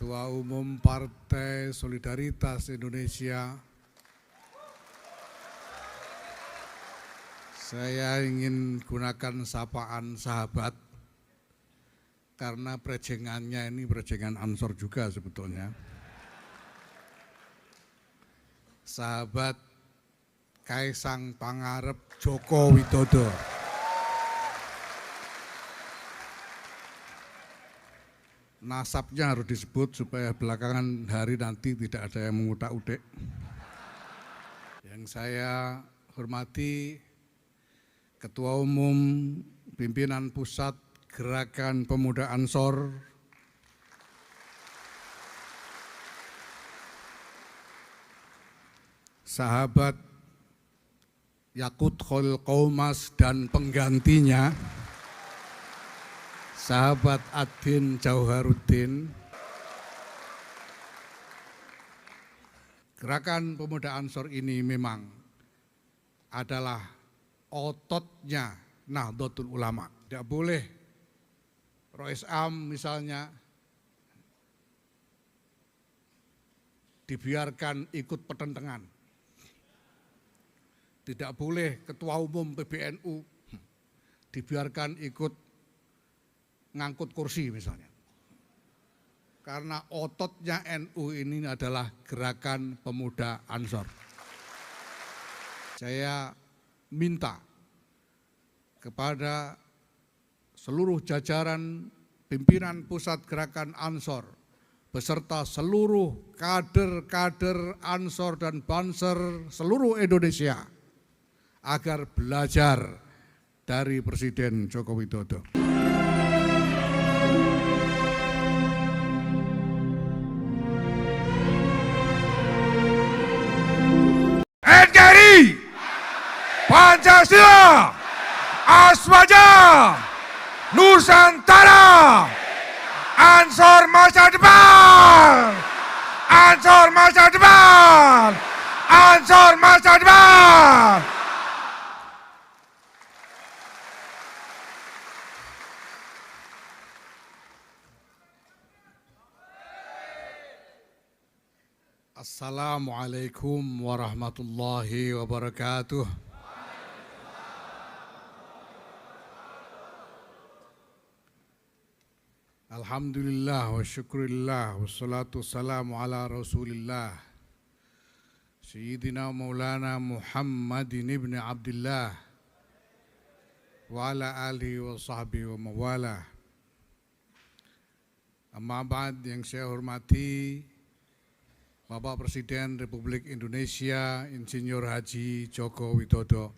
Ketua Umum Partai Solidaritas Indonesia. Saya ingin gunakan sapaan sahabat karena prejengannya ini prejengan Ansor juga sebetulnya. Sahabat Kaisang Pangarep Joko Widodo. Nasabnya harus disebut supaya belakangan hari nanti tidak ada yang mengutak-utik. Yang saya hormati Ketua Umum Pimpinan Pusat Gerakan Pemuda Ansor, sahabat Yakut Khairul Qaumas dan penggantinya, sahabat Adin Jauharuddin. Gerakan Pemuda Ansor ini memang adalah ototnya Nahdlatul Ulama. Tidak boleh Rois Am misalnya dibiarkan ikut pertentangan. Tidak boleh Ketua Umum PBNU dibiarkan ikut ngangkut kursi misalnya. Karena ototnya NU ini adalah Gerakan Pemuda Ansor. Saya minta kepada seluruh jajaran pimpinan pusat Gerakan Ansor beserta seluruh kader-kader Ansor dan Banser seluruh Indonesia agar belajar dari Presiden Joko Widodo. NKRI, Pancasila, Aswaja, Nusantara, Ansor masa depan, Ansor masa depan, Ansor masa depan. Assalamualaikum warahmatullahi wabarakatuh. Alhamdulillah wa syukurillah wassalatu wassalamu ala rasulillah Sayyidina Maulana Muhammadin ibn Abdullah wa ala alihi wa sahbihi wa mawala. Amma ba'd, yang saya hormati Bapak Presiden Republik Indonesia Insinyur Haji Joko Widodo,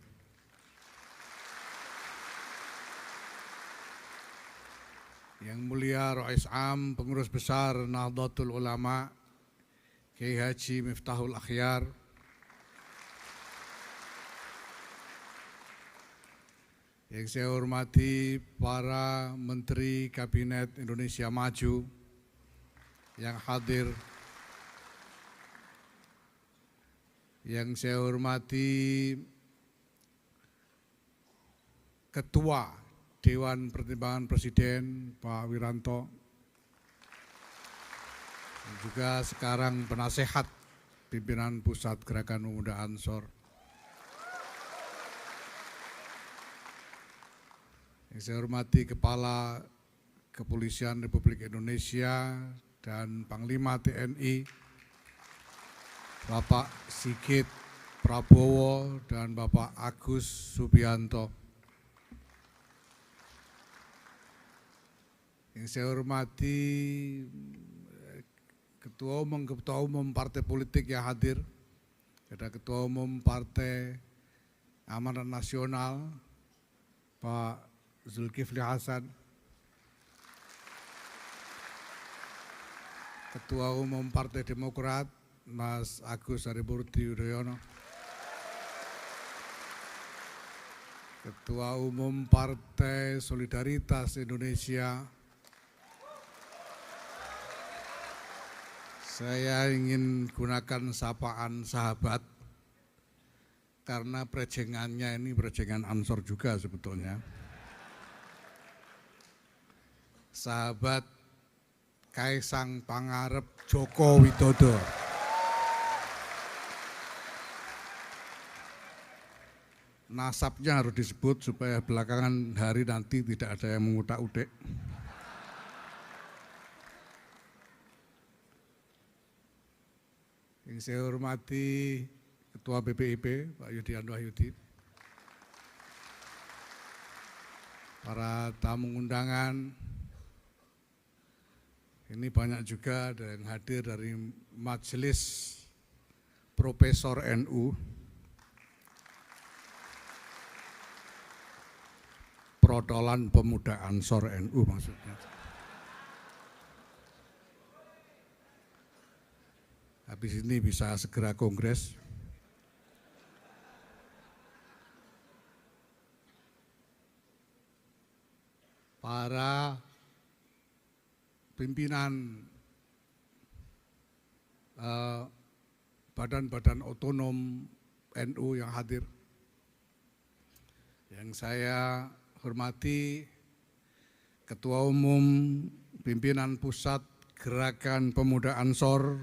Yang Mulia Rois Am Pengurus Besar Nahdlatul Ulama Kiai Haji Miftahul Akhyar, yang saya hormati para Menteri Kabinet Indonesia Maju yang hadir, yang saya hormati Ketua Dewan Pertimbangan Presiden Pak Wiranto, dan juga sekarang penasehat pimpinan Pusat Gerakan Pemuda Ansor, yang saya hormati Kepala Kepolisian Republik Indonesia dan Panglima TNI Bapak Sigit Prabowo dan Bapak Agus Subianto. Yang saya hormati Ketua Umum Partai Politik yang hadir, ada Ketua Umum Partai Amanat Nasional Pak Zulkifli Hasan, Ketua Umum Partai Demokrat Mas Agus Harimurti Yudhoyono, Ketua Umum Partai Solidaritas Indonesia. Saya ingin gunakan sapaan sahabat karena prejengannya ini prejengan Ansor juga sebetulnya. Sahabat Kaisang Pangarep Joko Widodo. Nasabnya harus disebut supaya belakangan hari nanti tidak ada yang mengutak-utik. Yang saya hormati Ketua BPIP Pak Yudian Wahyudi, para tamu undangan, ini banyak juga ada yang hadir dari Majelis Profesor NU, Protolan Pemuda Ansor NU maksudnya. Habis ini bisa segera kongres. Para pimpinan badan-badan otonom NU yang hadir, yang saya hormati Ketua Umum Pimpinan Pusat Gerakan Pemuda Ansor,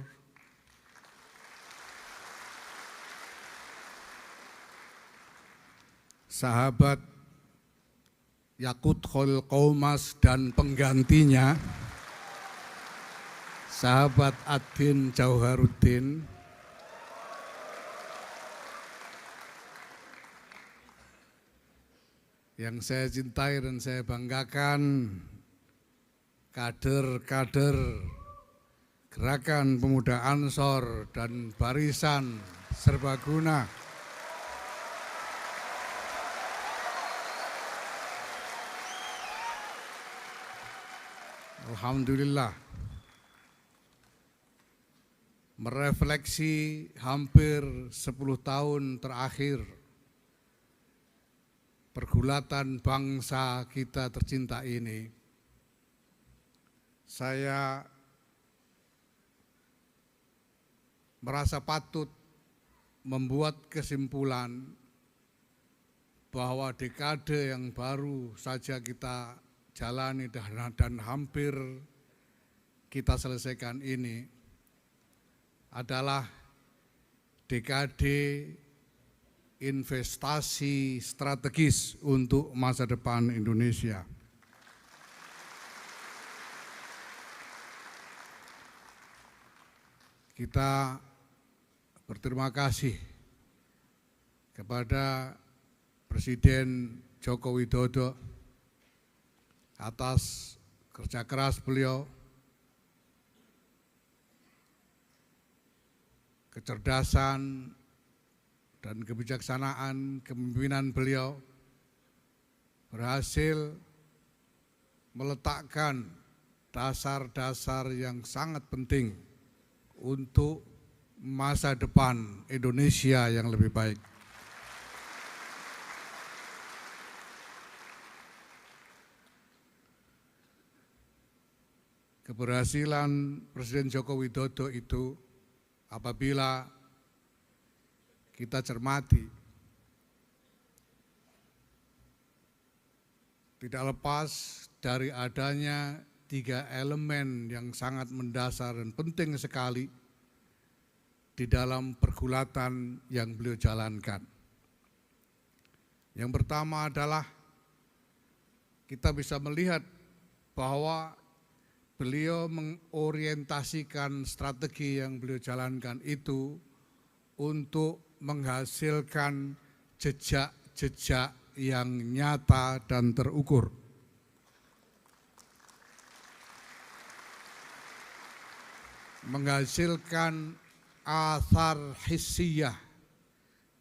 sahabat Yakut Khairul Qaumas dan penggantinya, sahabat Adin Jauharuddin, yang saya cintai dan saya banggakan, kader-kader Gerakan Pemuda Ansor dan Barisan Serbaguna, alhamdulillah, merefleksi hampir 10 tahun terakhir pergulatan bangsa kita tercinta ini, saya merasa patut membuat kesimpulan bahwa dekade yang baru saja kita jalani dan hampir kita selesaikan ini adalah dekade investasi strategis untuk masa depan Indonesia. Kita berterima kasih kepada Presiden Joko Widodo atas kerja keras beliau, kecerdasan dan kebijaksanaan kepemimpinan beliau berhasil meletakkan dasar-dasar yang sangat penting untuk masa depan Indonesia yang lebih baik. Keberhasilan Presiden Joko Widodo itu apabila kita cermati tidak lepas dari adanya 3 elemen yang sangat mendasar dan penting sekali di dalam pergulatan yang beliau jalankan. Yang pertama adalah kita bisa melihat bahwa beliau mengorientasikan strategi yang beliau jalankan itu untuk menghasilkan jejak-jejak yang nyata dan terukur. Menghasilkan athar hissiyah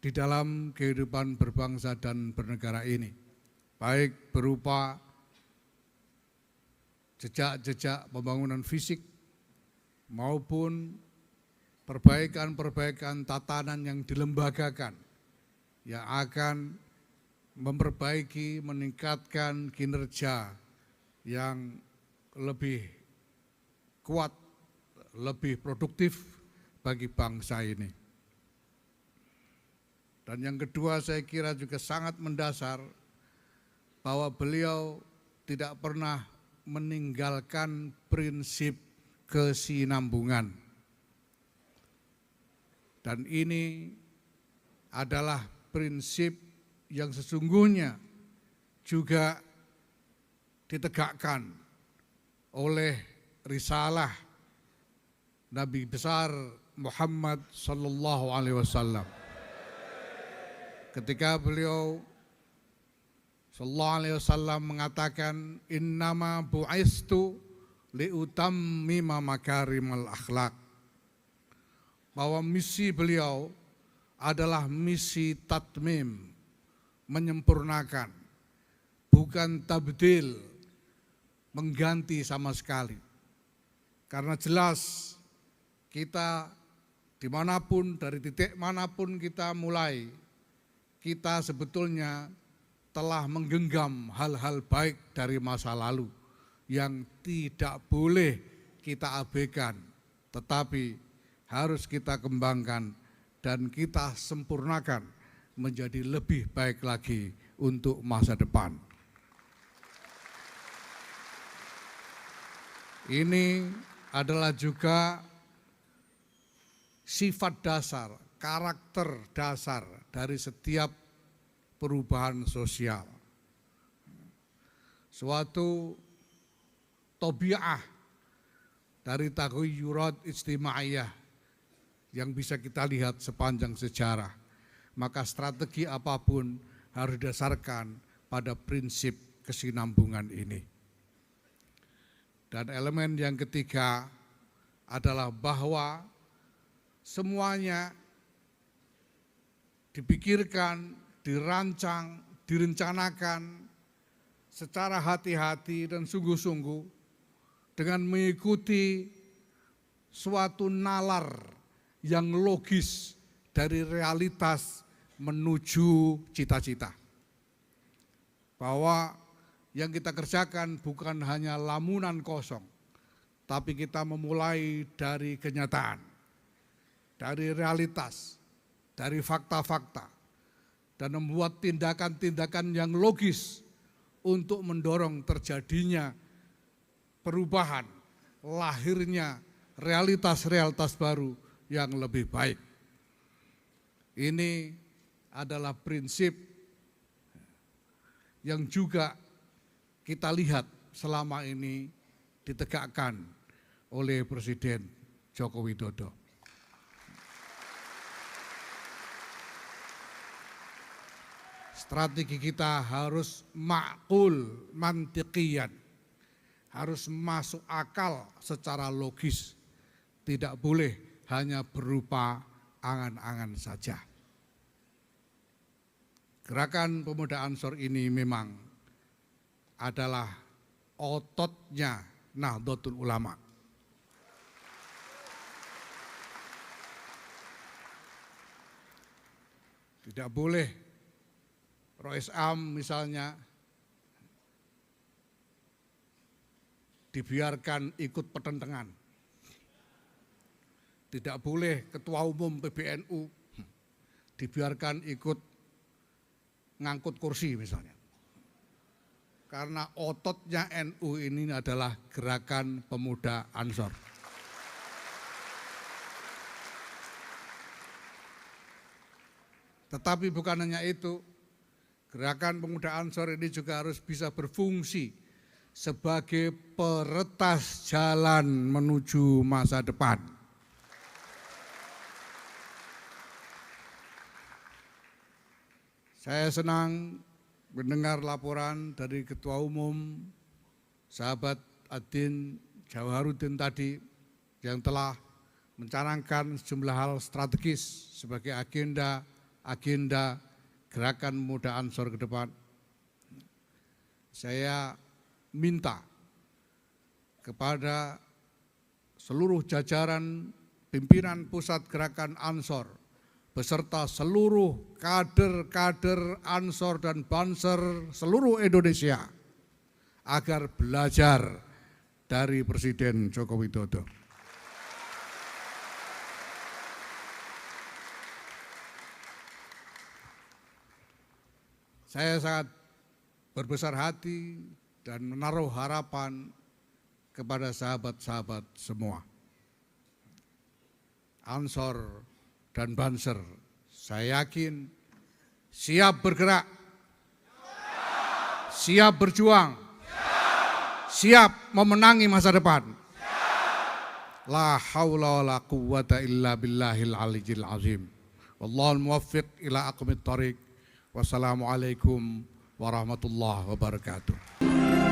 di dalam kehidupan berbangsa dan bernegara ini, baik berupa jejak-jejak pembangunan fisik maupun perbaikan-perbaikan tatanan yang dilembagakan yang akan memperbaiki, meningkatkan kinerja yang lebih kuat, lebih produktif bagi bangsa ini. Dan yang kedua saya kira juga sangat mendasar bahwa beliau tidak pernah meninggalkan prinsip kesinambungan. Dan ini adalah prinsip yang sesungguhnya juga ditegakkan oleh risalah Nabi besar Muhammad sallallahu alaihi wasallam. Ketika beliau sallallahu alaihi wasallam mengatakan innama bu'istu liutammima makarimal akhlak, bahwa misi beliau adalah misi tatmim, menyempurnakan, bukan tabdil, mengganti sama sekali. Karena jelas kita dimanapun, dari titik manapun kita mulai, kita sebetulnya telah menggenggam hal-hal baik dari masa lalu yang tidak boleh kita abaikan, tetapi harus kita kembangkan dan kita sempurnakan menjadi lebih baik lagi untuk masa depan. Ini adalah juga sifat dasar, karakter dasar dari setiap perubahan sosial. Suatu tabiah dari taghayyurat ijtimaiyah yang bisa kita lihat sepanjang sejarah. Maka strategi apapun harus didasarkan pada prinsip kesinambungan ini. Dan elemen yang ketiga adalah bahwa semuanya dipikirkan, dirancang, direncanakan secara hati-hati dan sungguh-sungguh dengan mengikuti suatu nalar yang logis dari realitas menuju cita-cita. Bahwa yang kita kerjakan bukan hanya lamunan kosong, tapi kita memulai dari kenyataan, dari realitas, dari fakta-fakta, dan membuat tindakan-tindakan yang logis untuk mendorong terjadinya perubahan, lahirnya realitas-realitas baru yang lebih baik. Ini adalah prinsip yang juga kita lihat selama ini ditegakkan oleh Presiden Joko Widodo. Strategi kita harus ma'qul mantiqiyan, harus masuk akal secara logis, tidak boleh hanya berupa angan-angan saja. Gerakan Pemuda Ansor ini memang adalah ototnya Nahdlatul Ulama. Tidak boleh Rois Am misalnya dibiarkan ikut pertentangan. Tidak boleh Ketua Umum PBNU dibiarkan ikut ngangkut kursi misalnya. Karena ototnya NU ini adalah Gerakan Pemuda Ansor. Tetapi bukan hanya itu, Gerakan Pemuda Ansor ini juga harus bisa berfungsi sebagai peretas jalan menuju masa depan. Saya senang mendengar laporan dari Ketua Umum sahabat Adin Jawaharudin tadi yang telah mencanangkan sejumlah hal strategis sebagai agenda Gerakan Pemuda Ansor ke depan. Saya minta kepada seluruh jajaran pimpinan pusat Gerakan Ansor beserta seluruh kader-kader Ansor dan Banser seluruh Indonesia agar belajar dari Presiden Joko Widodo. Saya sangat berbesar hati dan menaruh harapan kepada sahabat-sahabat semua. Ansor dan Banser, saya yakin siap bergerak, siap berjuang, siap memenangi masa depan. La haula wa la quwwata illa billahil aliyyil azim. Wallahul muwaffiq ila aqwamit thoriq. Wassalamualaikum warahmatullahi wabarakatuh.